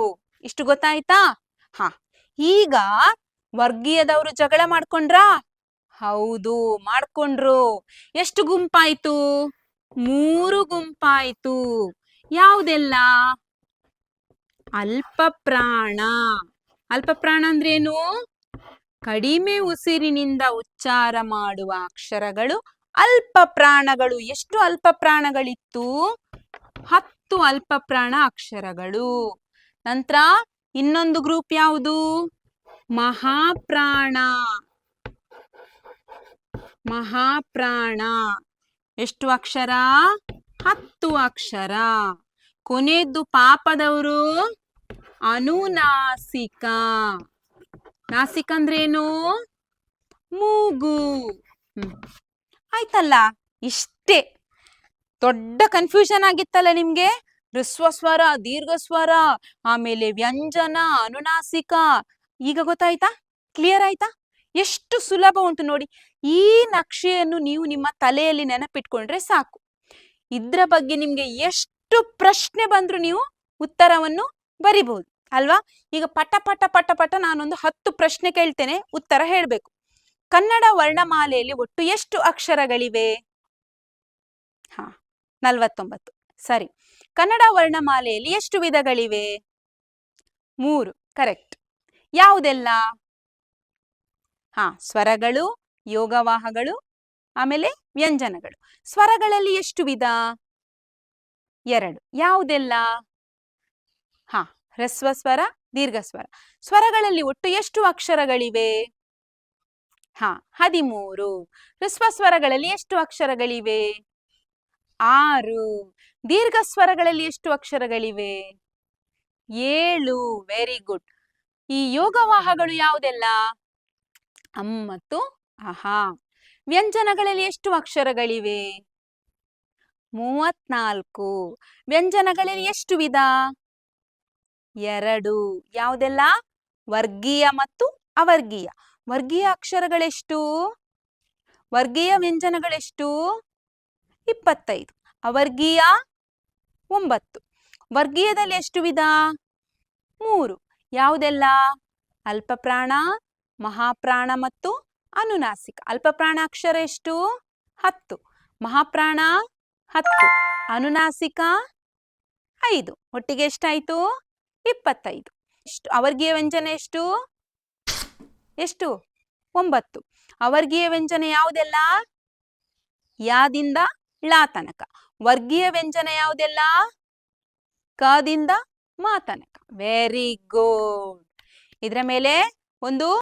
ಇಷ್ಟು ಗೊತ್ತಾಯ್ತಾ? ಹ, ಈಗ ವರ್ಗೀಯದವರು ಜಗಳ ಮಾಡ್ಕೊಂಡ್ರಾ? ಹೌದು, ಮಾಡ್ಕೊಂಡ್ರು. ಎಷ್ಟು ಗುಂಪಾಯ್ತು? 3 ಗುಂಪಾಯ್ತು. ಯಾವುದೆಲ್ಲ? ಅಲ್ಪ ಪ್ರಾಣ. ಅಲ್ಪ ಪ್ರಾಣ ಅಂದ್ರೇನು? ಕಡಿಮೆ ಉಸಿರಿನಿಂದ ಉಚ್ಚಾರ ಮಾಡುವ ಅಕ್ಷರಗಳು ಅಲ್ಪ ಪ್ರಾಣಗಳು. ಎಷ್ಟು ಅಲ್ಪ ಪ್ರಾಣಗಳಿತ್ತು? 10 ಅಲ್ಪ ಪ್ರಾಣ ಅಕ್ಷರಗಳು. ನಂತರ ಇನ್ನೊಂದು ಗ್ರೂಪ್ ಯಾವುದು? ಮಹಾಪ್ರಾಣ. ಮಹಾಪ್ರಾಣ ಎಷ್ಟು ಅಕ್ಷರ? 10 ಅಕ್ಷರ. ಕೊನೆಯದ್ದು ಪಾಪದವರು ಅನುನಾಸಿಕ. ನಾಸಿಕ ಅಂದ್ರೇನು? ಮೂಗು. ಆಯ್ತಲ್ಲ? ಇಷ್ಟೇ. ದೊಡ್ಡ ಕನ್ಫ್ಯೂಷನ್ ಆಗಿತ್ತಲ್ಲ ನಿಮ್ಗೆ? ಹ್ರಸ್ವ ಸ್ವರ, ದೀರ್ಘ ಸ್ವರ, ಆಮೇಲೆ ವ್ಯಂಜನ, ಅನುನಾಸಿಕ, ಈಗ ಗೊತ್ತಾಯ್ತಾ? ಕ್ಲಿಯರ್ ಆಯ್ತಾ? ಎಷ್ಟು ಸುಲಭ ಉಂಟು ನೋಡಿ. ಈ ನಕ್ಷೆಯನ್ನು ನೀವು ನಿಮ್ಮ ತಲೆಯಲ್ಲಿ ನೆನಪಿಟ್ಕೊಂಡ್ರೆ ಸಾಕು. ಇದ್ರ ಬಗ್ಗೆ ನಿಮ್ಗೆ ಎಷ್ಟು ಪ್ರಶ್ನೆ ಬಂದ್ರು ನೀವು ಉತ್ತರವನ್ನು ಬರಿಬಹುದು ಅಲ್ವಾ? ಈಗ ಪಟ ಪಟ ಪಟ ಪಟ ನಾನೊಂದು 10 ಪ್ರಶ್ನೆ ಕೇಳ್ತೇನೆ, ಉತ್ತರ ಹೇಳ್ಬೇಕು. ಕನ್ನಡ ವರ್ಣಮಾಲೆಯಲ್ಲಿ ಒಟ್ಟು ಎಷ್ಟು ಅಕ್ಷರಗಳಿವೆ? 49. ಸರಿ. ಕನ್ನಡ ವರ್ಣಮಾಲೆಯಲ್ಲಿ ಎಷ್ಟು ವಿಧಗಳಿವೆ? 3. ಕರೆಕ್ಟ್. ಯಾವುದೆಲ್ಲ? ಸ್ವರಗಳು, ಯೋಗವಾಹಗಳು, ಆಮೇಲೆ ವ್ಯಂಜನಗಳು. ಸ್ವರಗಳಲ್ಲಿ ಎಷ್ಟು ವಿಧ? 2. ಯಾವುದೆಲ್ಲ? ಹ್ರಸ್ವ ಸ್ವರ, ದೀರ್ಘ ಸ್ವರ. ಸ್ವರಗಳಲ್ಲಿ ಒಟ್ಟು ಎಷ್ಟು ಅಕ್ಷರಗಳಿವೆ? 13. ಹ್ರಸ್ವ ಸ್ವರಗಳಲ್ಲಿ ಎಷ್ಟು ಅಕ್ಷರಗಳಿವೆ? 6. ದೀರ್ಘ ಸ್ವರಗಳಲ್ಲಿ ಎಷ್ಟು ಅಕ್ಷರಗಳಿವೆ? 7. Very good. ಈ ಯೋಗವಾಹಗಳು ಯಾವುದೆಲ್ಲ? ಅಂ ಮತ್ತು ಅಹಾ. ವ್ಯಂಜನಗಳಲ್ಲಿ ಎಷ್ಟು ಅಕ್ಷರಗಳಿವೆ? 34. ವ್ಯಂಜನಗಳಲ್ಲಿ ಎಷ್ಟು ವಿಧ? 2. ಯಾವುದೆಲ್ಲ? ವರ್ಗೀಯ ಮತ್ತು ಅವರ್ಗೀಯ. ವರ್ಗೀಯ ಅಕ್ಷರಗಳೆಷ್ಟು? ವರ್ಗೀಯ ವ್ಯಂಜನಗಳೆಷ್ಟು? 25. ಅವರ್ಗೀಯ 9. ವರ್ಗೀಯದಲ್ಲಿ ಎಷ್ಟು ವಿಧ? 3. ಯಾವುದೆಲ್ಲ? ಅಲ್ಪಪ್ರಾಣ, ಮಹಾಪ್ರಾಣ ಮತ್ತು ಅನುನಾಸಿಕ. ಅಲ್ಪಪ್ರಾಣ ಅಕ್ಷರ ಎಷ್ಟು? 10. ಮಹಾಪ್ರಾಣ 10. ಅನುನಾಸಿಕ 5. ಒಟ್ಟಿಗೆ ಎಷ್ಟಾಯ್ತು? 25. ಅವರ್ಗೀಯ ವ್ಯಂಜನ ಎಷ್ಟು? 9. ಅವರ್ಗೀಯ ವ್ಯಂಜನ ಯಾವುದೆಲ್ಲ? ಯಾದಿಂದ ಳಾ ತನಕ. ವರ್ಗೀಯ ವ್ಯಂಜನ ಯಾವುದೆಲ್ಲ? ಕದಿಂದ ಮಾ ತನಕ. Very good. ಇದರ ಮೇಲೆ ಒಂದು